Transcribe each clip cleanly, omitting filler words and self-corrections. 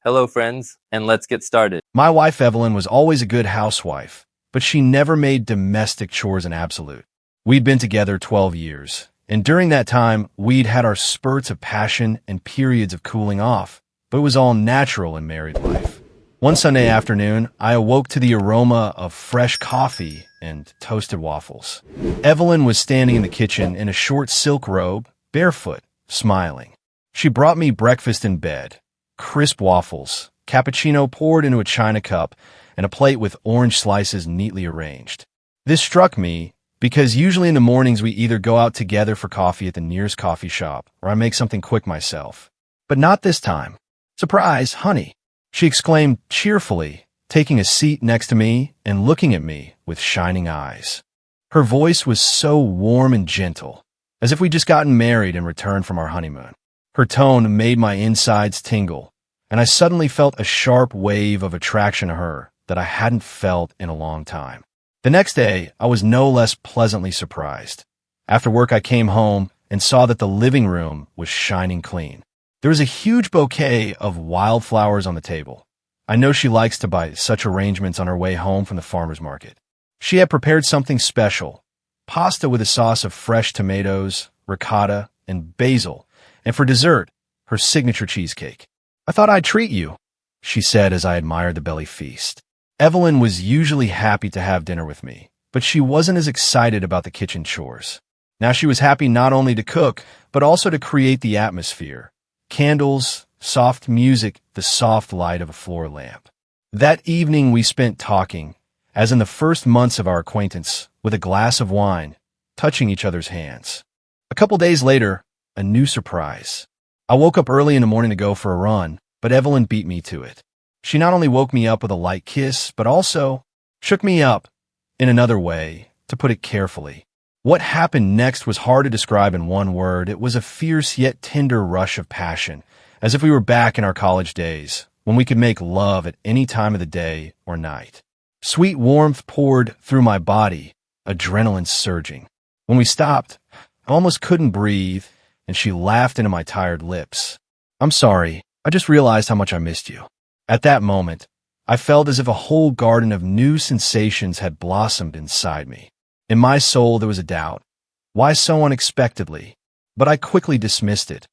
Hello, friends, and let's get started. My wife Evelyn was always a good housewife, but she never made domestic chores an absolute. We'd been together 12 years, and during that time, we'd had our spurts of passion and periods of cooling off, but it was all natural in married life. One Sunday afternoon, I awoke to the aroma of fresh coffee and toasted waffles. Evelyn was standing in the kitchen in a short silk robe, barefoot, smiling. She brought me breakfast in bed. Crisp waffles, cappuccino poured into a china cup, and a plate with orange slices neatly arranged. This struck me because usually in the mornings we either go out together for coffee at the nearest coffee shop or I make something quick myself. But not this time. "Surprise, honey," she exclaimed cheerfully, taking a seat next to me and looking at me with shining eyes. Her voice was so warm and gentle, as if we'd just gotten married and returned from our honeymoon. Her tone made my insides tingle, and I suddenly felt a sharp wave of attraction to her that I hadn't felt in a long time. The next day, I was no less pleasantly surprised. After work, I came home and saw that the living room was shining clean. There was a huge bouquet of wildflowers on the table. I know she likes to buy such arrangements on her way home from the farmer's market. She had prepared something special, pasta with a sauce of fresh tomatoes, ricotta, and basil, and for dessert, her signature cheesecake. "I thought I'd treat you," she said as I admired the belly feast. Evelyn was usually happy to have dinner with me, but she wasn't as excited about the kitchen chores. Now she was happy not only to cook, but also to create the atmosphere. Candles, soft music, the soft light of a floor lamp. That evening we spent talking, as in the first months of our acquaintance, with a glass of wine, touching each other's hands. A couple days later, a new surprise. I woke up early in the morning to go for a run, but Evelyn beat me to it. She not only woke me up with a light kiss, but also shook me up in another way, to put it carefully. What happened next was hard to describe in one word. It was a fierce yet tender rush of passion, as if we were back in our college days, when we could make love at any time of the day or night. Sweet warmth poured through my body, adrenaline surging. When we stopped, I almost couldn't breathe, and she laughed into my tired lips. "I'm sorry, I just realized how much I missed you." At that moment, I felt as if a whole garden of new sensations had blossomed inside me. In my soul there was a doubt. Why so unexpectedly? But I quickly dismissed it.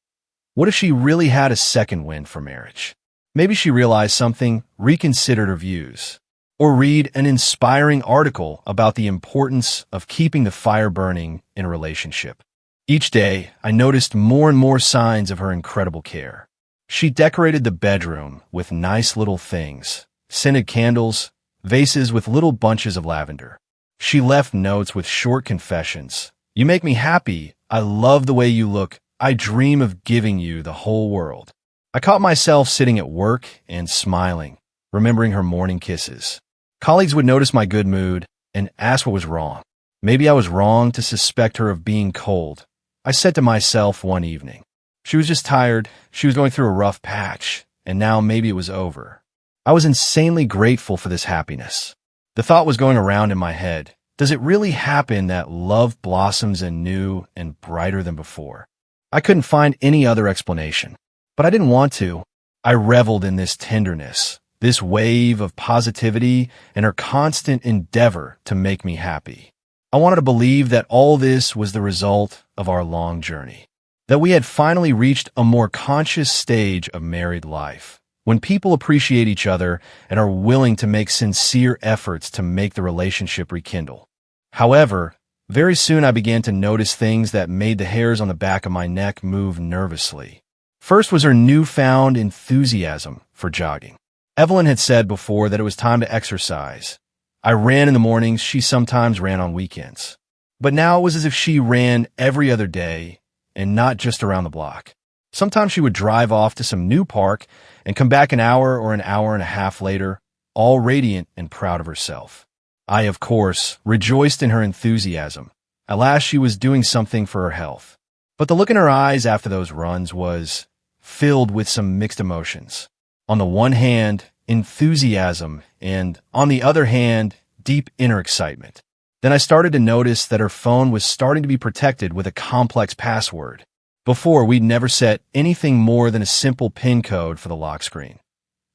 What if she really had a second wind for marriage? Maybe she realized something, reconsidered her views. Or read an inspiring article about the importance of keeping the fire burning in a relationship. Each day, I noticed more and more signs of her incredible care. She decorated the bedroom with nice little things, scented candles, vases with little bunches of lavender. She left notes with short confessions. "You make me happy. I love the way you look. I dream of giving you the whole world." I caught myself sitting at work and smiling, remembering her morning kisses. Colleagues would notice my good mood and ask what was wrong. Maybe I was wrong to suspect her of being cold. I said to myself one evening, she was just tired, she was going through a rough patch, and now maybe it was over. I was insanely grateful for this happiness. The thought was going around in my head, does it really happen that love blossoms anew and brighter than before? I couldn't find any other explanation, but I didn't want to. I reveled in this tenderness, this wave of positivity, and her constant endeavor to make me happy. I wanted to believe that all this was the result of our long journey, that we had finally reached a more conscious stage of married life, when people appreciate each other and are willing to make sincere efforts to make the relationship rekindle. However, very soon I began to notice things that made the hairs on the back of my neck move nervously. First was her newfound enthusiasm for jogging. Evelyn had said before that it was time to exercise. I ran in the mornings, she sometimes ran on weekends. But now it was as if she ran every other day, and not just around the block. Sometimes she would drive off to some new park and come back an hour or an hour and a half later, all radiant and proud of herself. I, of course, rejoiced in her enthusiasm. At last she was doing something for her health. But the look in her eyes after those runs was filled with some mixed emotions. On the one hand, enthusiasm, and on the other hand, deep inner excitement. Then I started to notice that her phone was starting to be protected with a complex password. Before, we'd never set anything more than a simple PIN code for the lock screen.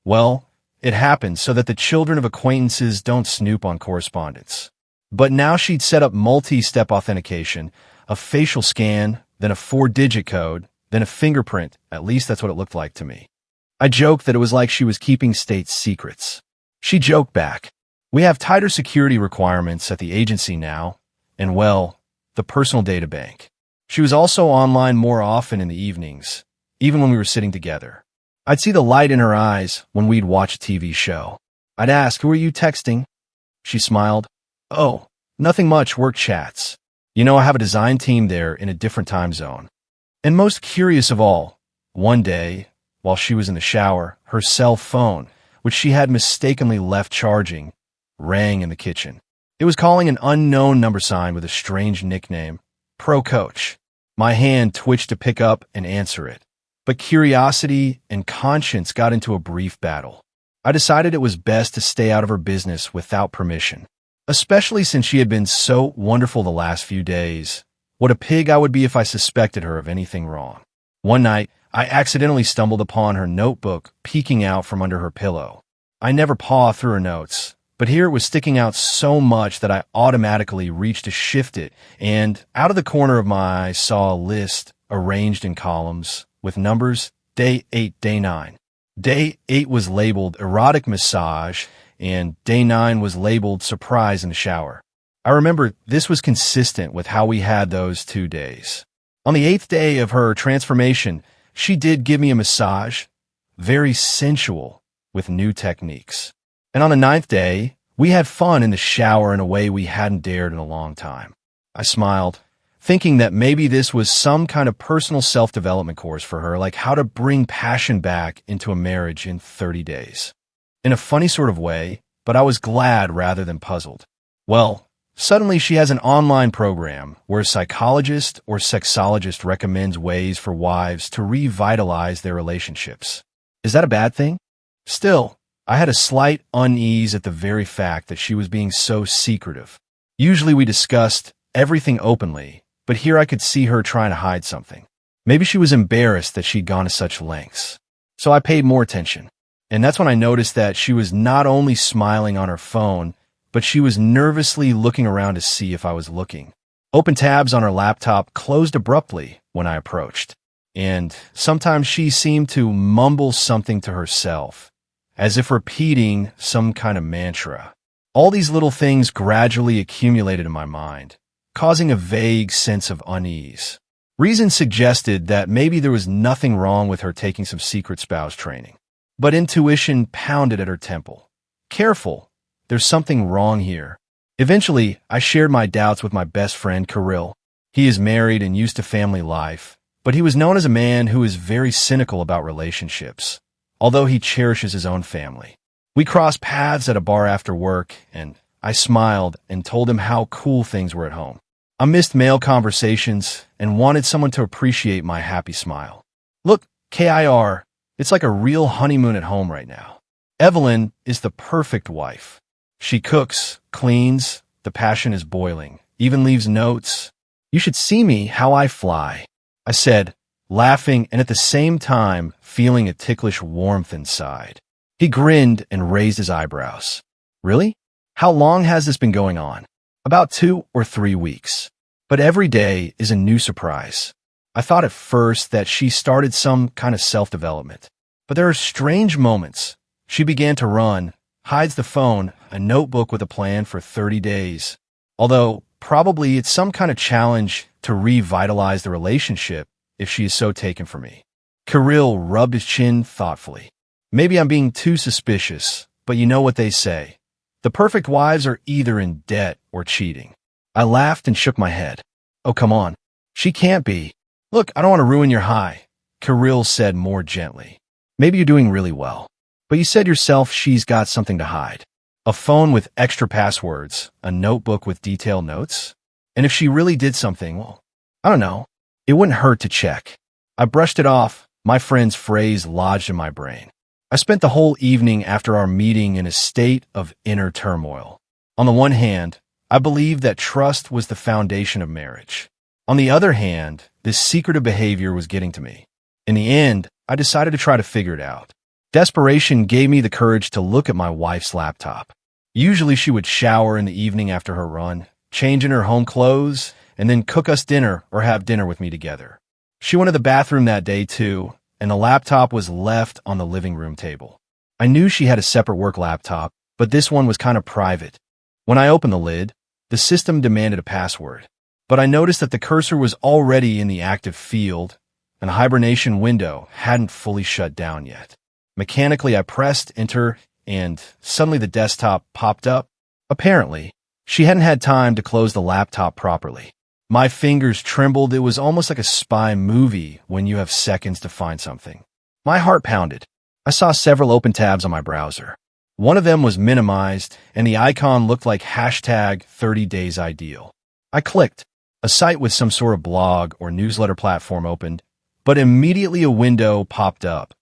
Well, it happened so that the children of acquaintances don't snoop on correspondence. But now she'd set up multi-step authentication, a facial scan, then a 4-digit code, then a fingerprint. At least that's what it looked like to me. I joked that it was like she was keeping state secrets. She joked back. We have tighter security requirements at the agency now, and well, the personal data bank. She was also online more often in the evenings, even when we were sitting together. I'd see the light in her eyes when we'd watch a TV show. I'd ask, "Who are you texting?" She smiled. "Oh, nothing much, work chats. You know, I have a design team there in a different time zone." And most curious of all, one day, while she was in the shower, her cell phone, which she had mistakenly left charging, rang in the kitchen. It was calling an unknown number sign with a strange nickname, Pro Coach. My hand twitched to pick up and answer it, but curiosity and conscience got into a brief battle. I decided it was best to stay out of her business without permission, especially since she had been so wonderful the last few days. What a pig I would be if I suspected her of anything wrong. One night, I accidentally stumbled upon her notebook peeking out from under her pillow. I never paw through her notes, but here it was sticking out so much that I automatically reached to shift it, and out of the corner of my eye saw a list arranged in columns with numbers, day 8, day 9. Day 8 was labeled erotic massage, and day 9 was labeled surprise in the shower. I remember this was consistent with how we had those 2 days. On the 8th day of her transformation, she did give me a massage, very sensual, with new techniques. And on the 9th day, we had fun in the shower in a way we hadn't dared in a long time. I smiled, thinking that maybe this was some kind of personal self-development course for her, like how to bring passion back into a marriage in 30 days. In a funny sort of way, but I was glad rather than puzzled. Well, suddenly she has an online program where a psychologist or sexologist recommends ways for wives to revitalize their relationships. Is that a bad thing? Still, I had a slight unease at the very fact that she was being so secretive. Usually we discussed everything openly, but here I could see her trying to hide something. Maybe she was embarrassed that she'd gone to such lengths. So I paid more attention. And that's when I noticed that she was not only smiling on her phone, but she was nervously looking around to see if I was looking. Open tabs on her laptop closed abruptly when I approached. And sometimes she seemed to mumble something to herself, as if repeating some kind of mantra. All these little things gradually accumulated in my mind, causing a vague sense of unease. Reason suggested that maybe there was nothing wrong with her taking some secret spouse training. But intuition pounded at her temple. Careful, there's something wrong here. Eventually, I shared my doubts with my best friend, Kirill. He is married and used to family life, but he was known as a man who is very cynical about relationships, although he cherishes his own family. We crossed paths at a bar after work, and I smiled and told him how cool things were at home. I missed male conversations and wanted someone to appreciate my happy smile. Look, KIR, it's like a real honeymoon at home right now. Evelyn is the perfect wife. She cooks, cleans, the passion is boiling, even leaves notes. You should see me how I fly, I said, laughing and at the same time feeling a ticklish warmth inside. He grinned and raised his eyebrows. Really? How long has this been going on? About 2 or 3 weeks. But every day is a new surprise. I thought at first that she started some kind of self-development. But there are strange moments. She began to run, hides the phone, a notebook with a plan for 30 days. Although, probably it's some kind of challenge to revitalize the relationship if she is so taken for me. Kirill rubbed his chin thoughtfully. Maybe I'm being too suspicious, but you know what they say. The perfect wives are either in debt or cheating. I laughed and shook my head. Oh, come on. She can't be. Look, I don't want to ruin your high, Kirill said more gently. Maybe you're doing really well. But you said yourself she's got something to hide. A phone with extra passwords, a notebook with detailed notes. And if she really did something, well, I don't know. It wouldn't hurt to check. I brushed it off, my friend's phrase lodged in my brain. I spent the whole evening after our meeting in a state of inner turmoil. On the one hand, I believed that trust was the foundation of marriage. On the other hand, this secretive behavior was getting to me. In the end, I decided to try to figure it out. Desperation gave me the courage to look at my wife's laptop. Usually she would shower in the evening after her run, change in her home clothes, and then cook us dinner or have dinner with me together. She went to the bathroom that day too, and the laptop was left on the living room table. I knew she had a separate work laptop, but this one was kind of private. When I opened the lid, the system demanded a password, but I noticed that the cursor was already in the active field, and the hibernation window hadn't fully shut down yet. Mechanically, I pressed enter, and suddenly the desktop popped up. Apparently, she hadn't had time to close the laptop properly. My fingers trembled. It was almost like a spy movie when you have seconds to find something. My heart pounded. I saw several open tabs on my browser. One of them was minimized, and the icon looked like hashtag 30 days ideal. I clicked. A site with some sort of blog or newsletter platform opened, but immediately a window popped up.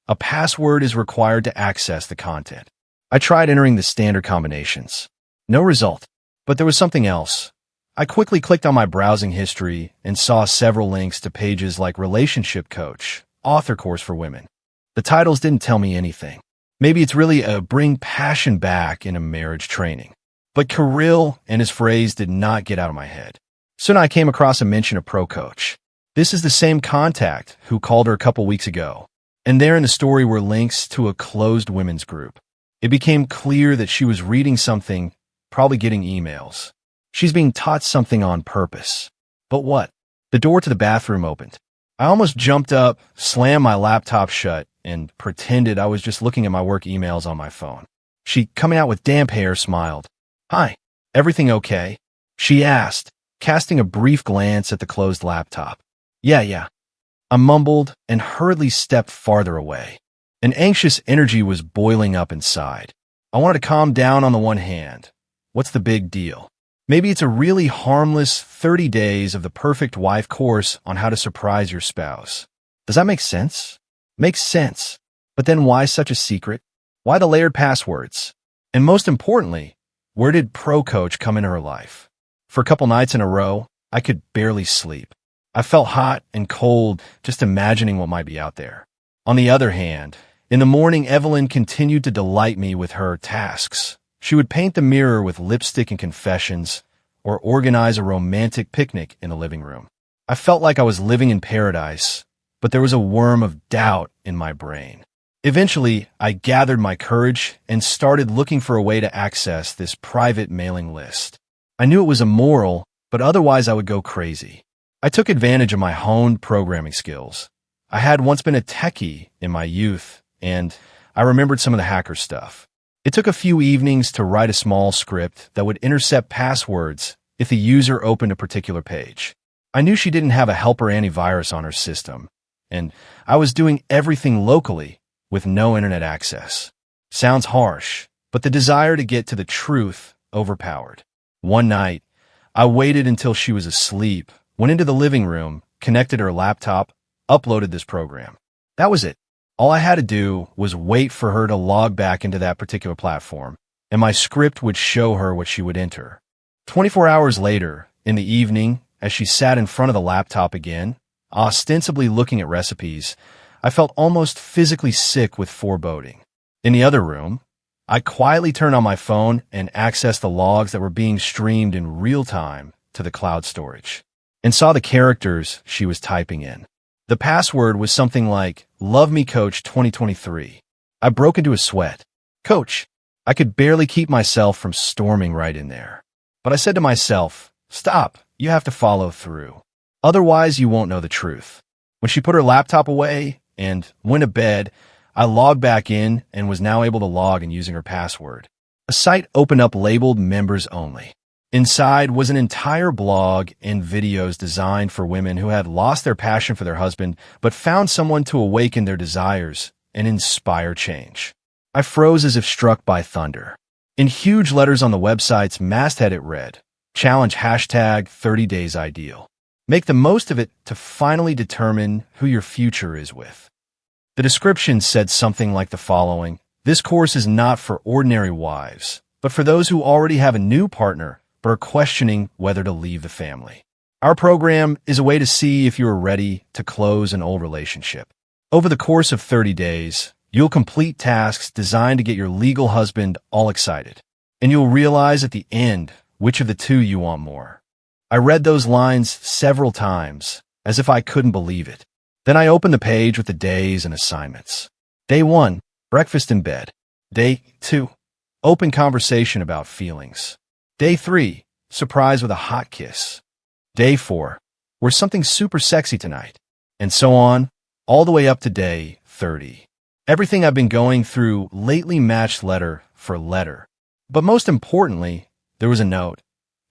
A password is required to access the content. I tried entering the standard combinations. No result. But there was something else. I quickly clicked on my browsing history and saw several links to pages like Relationship Coach, Author Course for Women. The titles didn't tell me anything. Maybe it's really a bring passion back in a marriage training. But Kirill and his phrase did not get out of my head. Soon I came across a mention of Pro Coach. This is the same contact who called her a couple weeks ago. And there in the story were links to a closed women's group. It became clear that she was reading something, probably getting emails. She's being taught something on purpose. But what? The door to the bathroom opened. I almost jumped up, slammed my laptop shut, and pretended I was just looking at my work emails on my phone. She, coming out with damp hair, smiled. "Hi, everything okay?" she asked, casting a brief glance at the closed laptop. Yeah. I mumbled and hurriedly stepped farther away. An anxious energy was boiling up inside. I wanted to calm down on the one hand. What's the big deal? Maybe it's a really harmless 30 days of the perfect wife course on how to surprise your spouse. Does that make sense? Makes sense. But then why such a secret? Why the layered passwords? And most importantly, where did Pro Coach come into her life? For a couple nights in a row, I could barely sleep. I felt hot and cold just imagining what might be out there. On the other hand, in the morning, Evelyn continued to delight me with her tasks. She would paint the mirror with lipstick and confessions, or organize a romantic picnic in the living room. I felt like I was living in paradise, but there was a worm of doubt in my brain. Eventually, I gathered my courage and started looking for a way to access this private mailing list. I knew it was immoral, but otherwise I would go crazy. I took advantage of my honed programming skills. I had once been a techie in my youth, and I remembered some of the hacker stuff. It took a few evenings to write a small script that would intercept passwords if the user opened a particular page. I knew she didn't have a helper antivirus on her system, and I was doing everything locally with no internet access. Sounds harsh, but the desire to get to the truth overpowered. One night, I waited until she was asleep, went into the living room, connected her laptop, uploaded this program. That was it. All I had to do was wait for her to log back into that particular platform, and my script would show her what she would enter. 24 hours later, in the evening, as she sat in front of the laptop again, ostensibly looking at recipes, I felt almost physically sick with foreboding. In the other room, I quietly turned on my phone and accessed the logs that were being streamed in real time to the cloud storage, and saw the characters she was typing in. The password was something like, "Love Me Coach 2023. I broke into a sweat. Coach, I could barely keep myself from storming right in there. But I said to myself, stop, you have to follow through. Otherwise, you won't know the truth. When she put her laptop away and went to bed, I logged back in and was now able to log in using her password. A site opened up labeled Members Only. Inside was an entire blog and videos designed for women who had lost their passion for their husband but found someone to awaken their desires and inspire change. I froze as if struck by thunder. In huge letters on the website's masthead it read, "Challenge hashtag 30 days ideal. Make the most of it to finally determine who your future is with." The description said something like the following: "This course is not for ordinary wives, but for those who already have a new partner but are questioning whether to leave the family. Our program is a way to see if you are ready to close an old relationship. Over the course of 30 days, You'll complete tasks designed to get your legal husband all excited. And you'll realize at the end which of the two you want more. I read those lines several times, as if I couldn't believe it. Then I opened the page with the days and assignments. Day 1, breakfast in bed. Day 2, open conversation about feelings. Day 3, surprise with a hot kiss. Day 4, we're something super sexy tonight. And so on, all the way up to day 30. Everything I've been going through lately matched letter for letter. But most importantly, there was a note.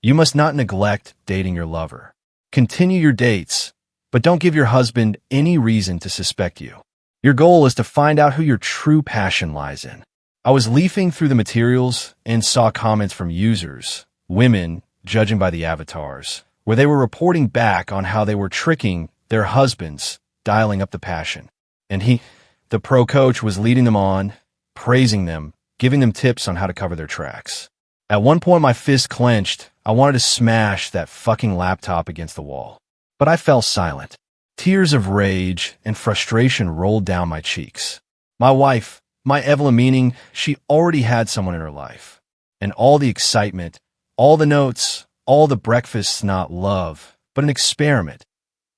You must not neglect dating your lover. Continue your dates, but don't give your husband any reason to suspect you. Your goal is to find out who your true passion lies in. I was leafing through the materials and saw comments from users, women, judging by the avatars, where they were reporting back on how they were tricking their husbands, dialing up the passion. And the pro coach, was leading them on, praising them, giving them tips on how to cover their tracks. At one point, my fist clenched. I wanted to smash that fucking laptop against the wall. But I fell silent. Tears of rage and frustration rolled down my cheeks. My wife, my Evelyn, meaning she already had someone in her life. And all the excitement, all the notes, all the breakfasts, not love, but an experiment.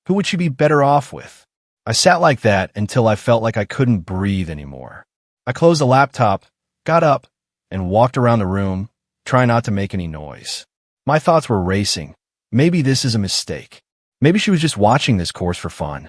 Who would she be better off with? I sat like that until I felt like I couldn't breathe anymore. I closed the laptop, got up, and walked around the room, trying not to make any noise. My thoughts were racing. Maybe this is a mistake. Maybe she was just watching this course for fun.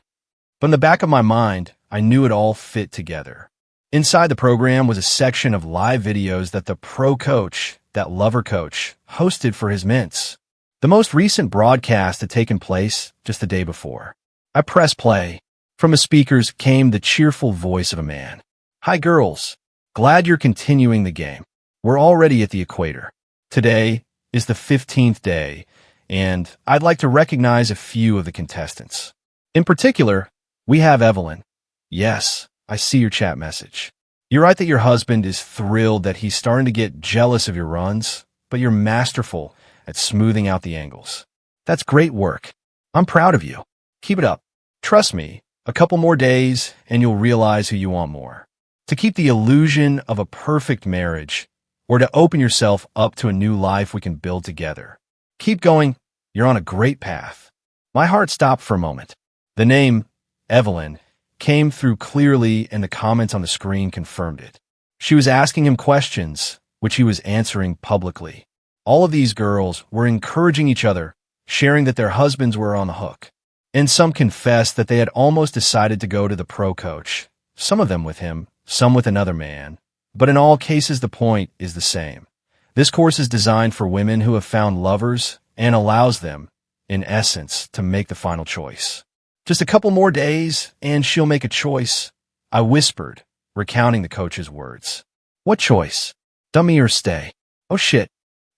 But in the back of my mind, I knew it all fit together. Inside the program was a section of live videos that the pro coach, that lover coach, hosted for his mints. The most recent broadcast had taken place just the day before. I pressed play. From the speakers came the cheerful voice of a man. Hi girls. Glad you're continuing the game. We're already at the equator. Today is the 15th day, and I'd like to recognize a few of the contestants. In particular, we have Evelyn. Yes, I see your chat message. You're right that your husband is thrilled that he's starting to get jealous of your runs, but you're masterful at smoothing out the angles. That's great work. I'm proud of you. Keep it up. Trust me, a couple more days and you'll realize who you want more. To keep the illusion of a perfect marriage, or to open yourself up to a new life we can build together. Keep going. You're on a great path. My heart stopped for a moment. The name, Evelyn, came through clearly, and the comments on the screen confirmed it. She was asking him questions, which he was answering publicly. All of these girls were encouraging each other, sharing that their husbands were on the hook. And some confessed that they had almost decided to go to the pro coach, some of them with him, some with another man. But in all cases, the point is the same. This course is designed for women who have found lovers and allows them, in essence, to make the final choice. Just a couple more days, and she'll make a choice, I whispered, recounting the coach's words. What choice? Dummy or stay? Oh shit.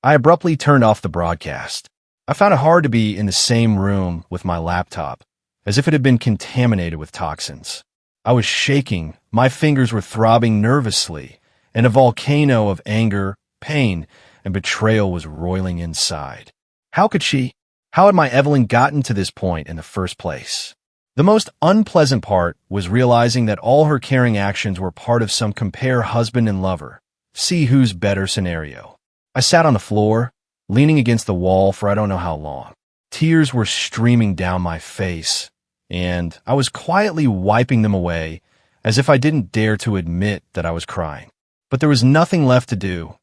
I abruptly turned off the broadcast. I found it hard to be in the same room with my laptop, as if it had been contaminated with toxins. I was shaking, my fingers were throbbing nervously, and a volcano of anger, pain, and betrayal was roiling inside. How had my Evelyn gotten to this point in the first place? The most unpleasant part was realizing that all her caring actions were part of some compare husband and lover, see who's better scenario. I sat on the floor, leaning against the wall for I don't know how long. Tears were streaming down my face, and I was quietly wiping them away as if I didn't dare to admit that I was crying. But there was nothing left to do.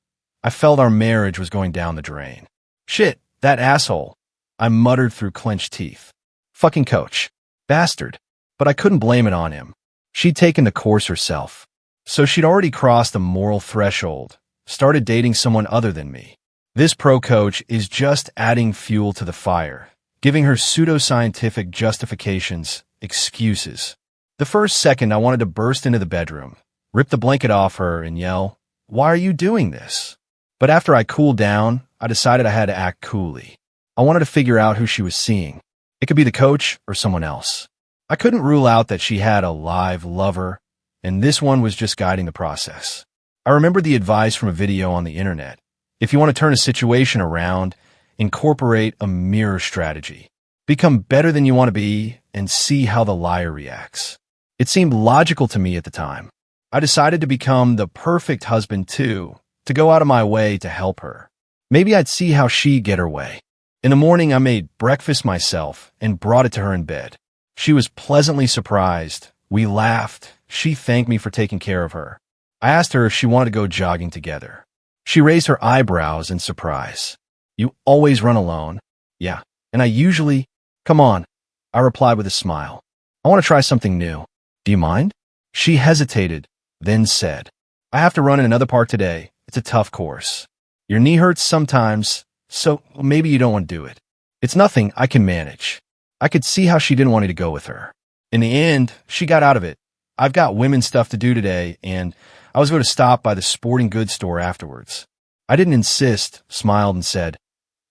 I felt our marriage was going down the drain. Shit, that asshole, I muttered through clenched teeth. Fucking coach. Bastard. But I couldn't blame it on him. She'd taken the course herself. So she'd already crossed the moral threshold, started dating someone other than me. This pro coach is just adding fuel to the fire, giving her pseudoscientific justifications, excuses. The first second I wanted to burst into the bedroom, rip the blanket off her and yell, "Why are you doing this?" But after I cooled down, I decided I had to act coolly. I wanted to figure out who she was seeing. It could be the coach or someone else. I couldn't rule out that she had a live lover, and this one was just guiding the process. I remembered the advice from a video on the internet. If you want to turn a situation around, incorporate a mirror strategy. Become better than you want to be and see how the liar reacts. It seemed logical to me at the time. I decided to become the perfect husband too, to go out of my way to help her. Maybe I'd see how she'd get her way. In the morning, I made breakfast myself and brought it to her in bed. She was pleasantly surprised. We laughed. She thanked me for taking care of her. I asked her if she wanted to go jogging together. She raised her eyebrows in surprise. You always run alone? Yeah. And I usually... Come on, I replied with a smile. I want to try something new. Do you mind? She hesitated, then said, I have to run in another park today. It's a tough course. Your knee hurts sometimes, so maybe you don't want to do it. It's nothing I can manage. I could see how she didn't want me to go with her. In the end, she got out of it. I've got women's stuff to do today, and I was going to stop by the sporting goods store afterwards. I didn't insist, smiled and said,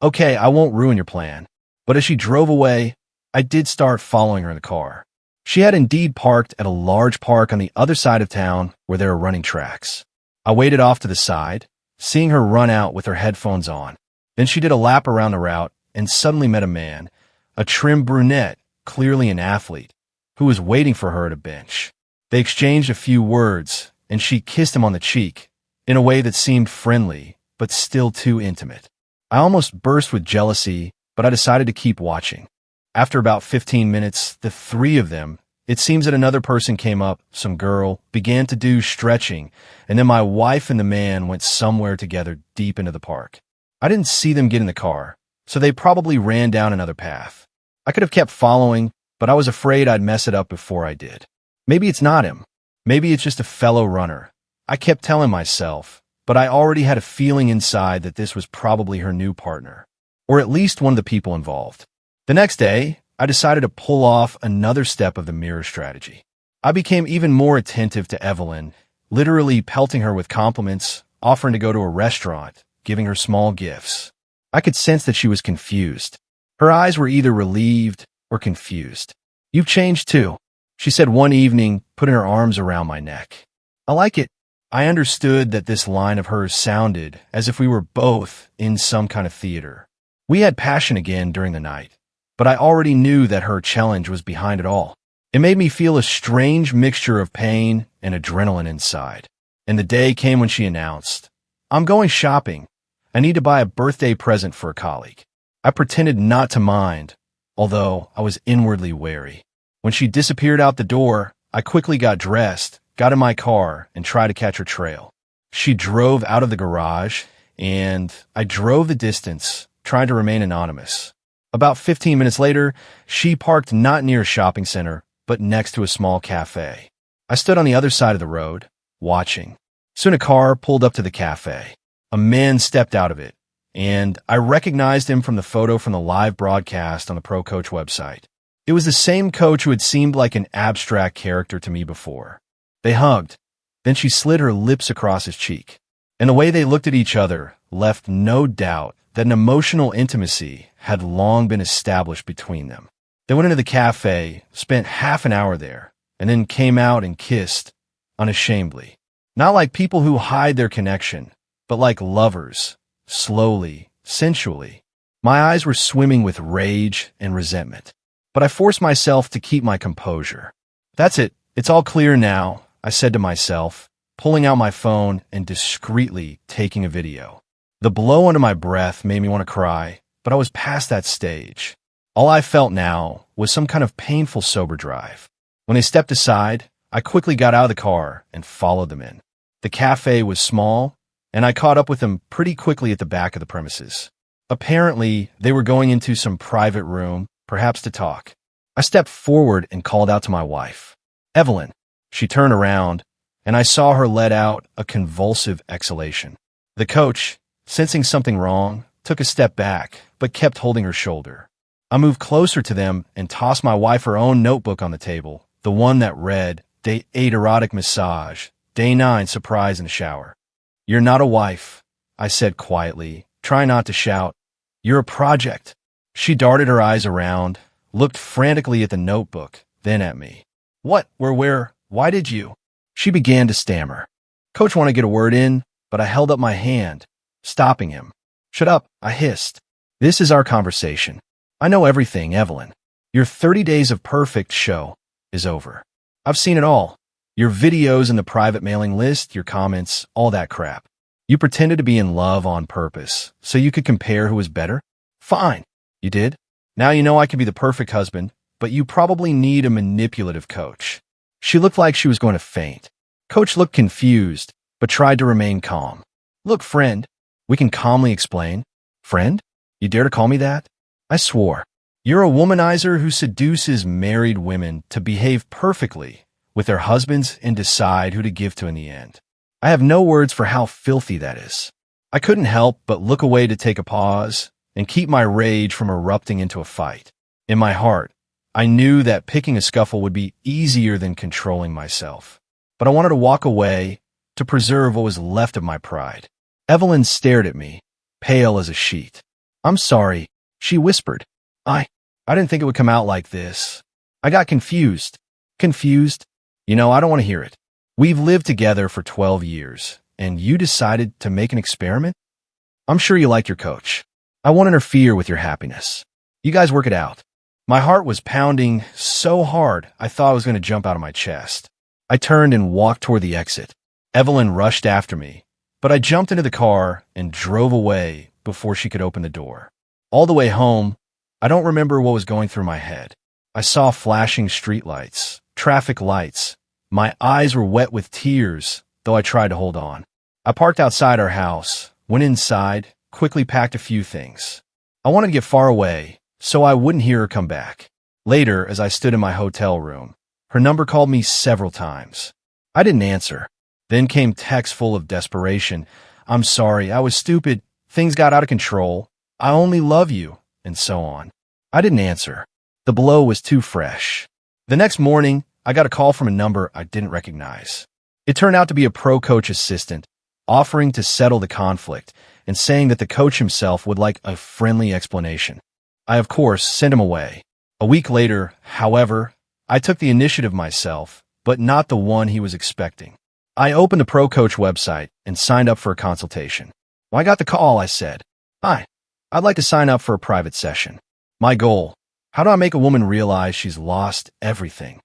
Okay, I won't ruin your plan. But as she drove away, I did start following her in the car. She had indeed parked at a large park on the other side of town where there were running tracks. I waited off to the side, seeing her run out with her headphones on. Then she did a lap around the route and suddenly met a man, a trim brunette, clearly an athlete, who was waiting for her at a bench. They exchanged a few words, and she kissed him on the cheek, in a way that seemed friendly, but still too intimate. I almost burst with jealousy, but I decided to keep watching. After about 15 minutes, the three of them, it seems that another person came up, some girl, began to do stretching, and then my wife and the man went somewhere together deep into the park. I didn't see them get in the car, so they probably ran down another path. I could have kept following, but I was afraid I'd mess it up before I did. Maybe it's not him. Maybe it's just a fellow runner. I kept telling myself, but I already had a feeling inside that this was probably her new partner, or at least one of the people involved. The next day, I decided to pull off another step of the mirror strategy. I became even more attentive to Evelyn, literally pelting her with compliments, offering to go to a restaurant, giving her small gifts. I could sense that she was confused. Her eyes were either relieved or confused. You've changed too, she said one evening, putting her arms around my neck. I like it. I understood that this line of hers sounded as if we were both in some kind of theater. We had passion again during the night, but I already knew that her challenge was behind it all. It made me feel a strange mixture of pain and adrenaline inside. And the day came when she announced, I'm going shopping. I need to buy a birthday present for a colleague. I pretended not to mind, although I was inwardly wary. When she disappeared out the door, I quickly got dressed, got in my car, and tried to catch her trail. She drove out of the garage, and I drove the distance, trying to remain anonymous. About 15 minutes later, she parked not near a shopping center, but next to a small cafe. I stood on the other side of the road, watching. Soon a car pulled up to the cafe. A man stepped out of it, and I recognized him from the photo from the live broadcast on the Pro Coach website. It was the same coach who had seemed like an abstract character to me before. They hugged. Then she slid her lips across his cheek. And the way they looked at each other left no doubt that an emotional intimacy had long been established between them. They went into the cafe, spent half an hour there, and then came out and kissed, unashamedly. Not like people who hide their connection, but like lovers, slowly, sensually. My eyes were swimming with rage and resentment, but I forced myself to keep my composure. That's it. It's all clear now, I said to myself, pulling out my phone and discreetly taking a video. The blow under my breath made me want to cry, but I was past that stage. All I felt now was some kind of painful sober drive. When they stepped aside, I quickly got out of the car and followed them in. The cafe was small, and I caught up with them pretty quickly at the back of the premises. Apparently, they were going into some private room, perhaps to talk. I stepped forward and called out to my wife. Evelyn. She turned around, and I saw her let out a convulsive exhalation. The coach, sensing something wrong, took a step back, but kept holding her shoulder. I moved closer to them and tossed my wife her own notebook on the table, the one that read, Day 8 erotic massage, Day 9 surprise in the shower. You're not a wife, I said quietly, trying not to shout. You're a project. She darted her eyes around, looked frantically at the notebook, then at me. What, where, why did you? She began to stammer. Coach wanted to get a word in, but I held up my hand, stopping him. Shut up, I hissed. This is our conversation. I know everything, Evelyn. Your 30 Days of Perfect show is over. I've seen it all. Your videos in the private mailing list, your comments, all that crap. You pretended to be in love on purpose, so you could compare who was better? Fine. You did. Now you know I could be the perfect husband, but you probably need a manipulative coach. She looked like she was going to faint. Coach looked confused, but tried to remain calm. Look, friend, we can calmly explain. Friend? You dare to call me that? I swore. You're a womanizer who seduces married women to behave perfectly with their husbands and decide who to give to in the end. I have no words for how filthy that is. I couldn't help but look away to take a pause and keep my rage from erupting into a fight. In my heart, I knew that picking a scuffle would be easier than controlling myself. But I wanted to walk away to preserve what was left of my pride. Evelyn stared at me, pale as a sheet. I'm sorry, she whispered. I didn't think it would come out like this. I got confused. Confused? You know, I don't want to hear it. We've lived together for 12 years, and you decided to make an experiment? I'm sure you like your coach. I won't interfere with your happiness. You guys work it out. My heart was pounding so hard I thought I was going to jump out of my chest. I turned and walked toward the exit. Evelyn rushed after me, but I jumped into the car and drove away before she could open the door. All the way home, I don't remember what was going through my head. I saw flashing streetlights, traffic lights. My eyes were wet with tears, though I tried to hold on. I parked outside our house, went inside, quickly packed a few things. I wanted to get far away, so I wouldn't hear her come back. Later, as I stood in my hotel room, her number called me several times. I didn't answer. Then came texts full of desperation. I'm sorry, I was stupid. Things got out of control. I only love you, and so on. I didn't answer. The blow was too fresh. The next morning, I got a call from a number I didn't recognize. It turned out to be a pro-coach assistant, offering to settle the conflict and saying that the coach himself would like a friendly explanation. I, of course, sent him away. A week later, however, I took the initiative myself, but not the one he was expecting. I opened the pro-coach website and signed up for a consultation. When I got the call, I said, Hi, I'd like to sign up for a private session. My goal, how do I make a woman realize she's lost everything?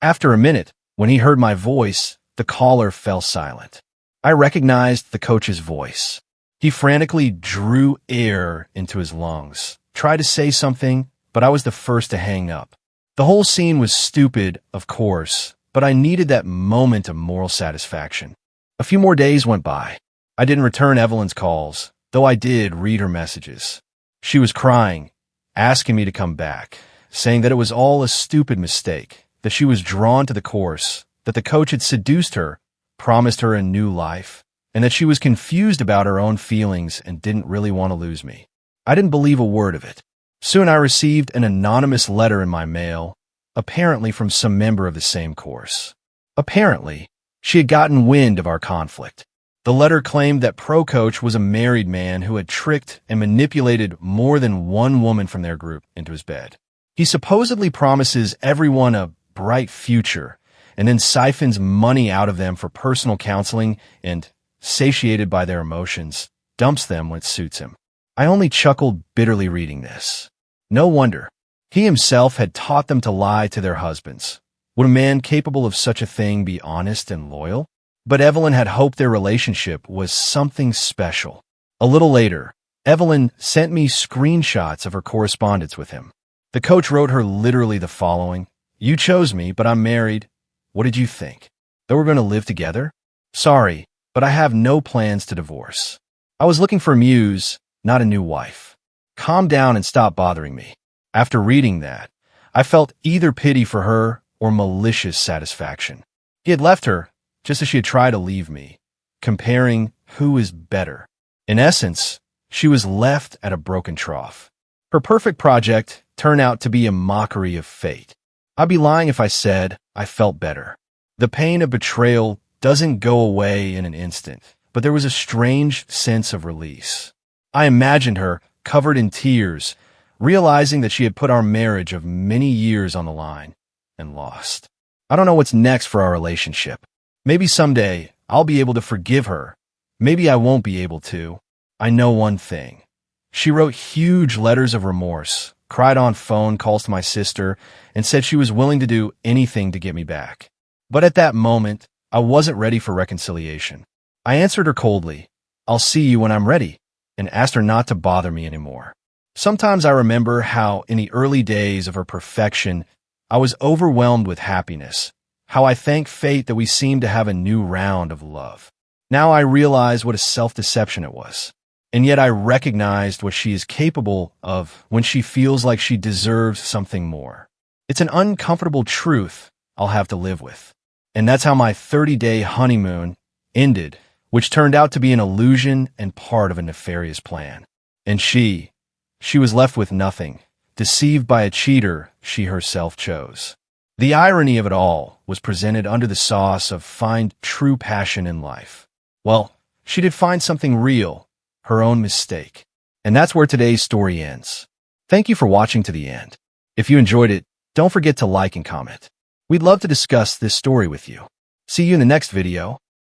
After a minute, when he heard my voice, the caller fell silent. I recognized the coach's voice. He frantically drew air into his lungs, tried to say something, but I was the first to hang up. The whole scene was stupid, of course, but I needed that moment of moral satisfaction. A few more days went by. I didn't return Evelyn's calls, though I did read her messages. She was crying, asking me to come back, saying that it was all a stupid mistake, that she was drawn to the course, that the coach had seduced her, promised her a new life, and that she was confused about her own feelings and didn't really want to lose me. I didn't believe a word of it. Soon I received an anonymous letter in my mail, apparently from some member of the same course. Apparently, she had gotten wind of our conflict. The letter claimed that pro-coach was a married man who had tricked and manipulated more than one woman from their group into his bed. He supposedly promises everyone a bright future and then siphons money out of them for personal counseling and, satiated by their emotions, dumps them when it suits him. I only chuckled bitterly reading this. No wonder. He himself had taught them to lie to their husbands. Would a man capable of such a thing be honest and loyal? But Evelyn had hoped their relationship was something special. A little later, Evelyn sent me screenshots of her correspondence with him. The coach wrote her literally the following: You chose me, but I'm married. What did you think? That we're going to live together? Sorry, but I have no plans to divorce. I was looking for a muse, not a new wife. Calm down and stop bothering me. After reading that, I felt either pity for her or malicious satisfaction. He had left her, just as she had tried to leave me, comparing who is better. In essence, she was left at a broken trough. Her perfect project turned out to be a mockery of fate. I'd be lying if I said I felt better. The pain of betrayal doesn't go away in an instant, but there was a strange sense of release. I imagined her, covered in tears, realizing that she had put our marriage of many years on the line and lost. I don't know what's next for our relationship. Maybe someday I'll be able to forgive her. Maybe I won't be able to. I know one thing. She wrote huge letters of remorse, cried on phone calls to my sister, and said she was willing to do anything to get me back. But at that moment, I wasn't ready for reconciliation. I answered her coldly, "I'll see you when I'm ready," and asked her not to bother me anymore. Sometimes I remember how, in the early days of her perfection, I was overwhelmed with happiness, how I thank fate that we seemed to have a new round of love. Now I realize what a self-deception it was. And yet I recognized what she is capable of when she feels like she deserves something more. It's an uncomfortable truth I'll have to live with. And that's how my 30-day honeymoon ended, which turned out to be an illusion and part of a nefarious plan. And she was left with nothing, deceived by a cheater she herself chose. The irony of it all was presented under the sauce of find true passion in life. Well, she did find something real, her own mistake. And that's where today's story ends. Thank you for watching to the end. If you enjoyed it, don't forget to like and comment. We'd love to discuss this story with you. See you in the next video.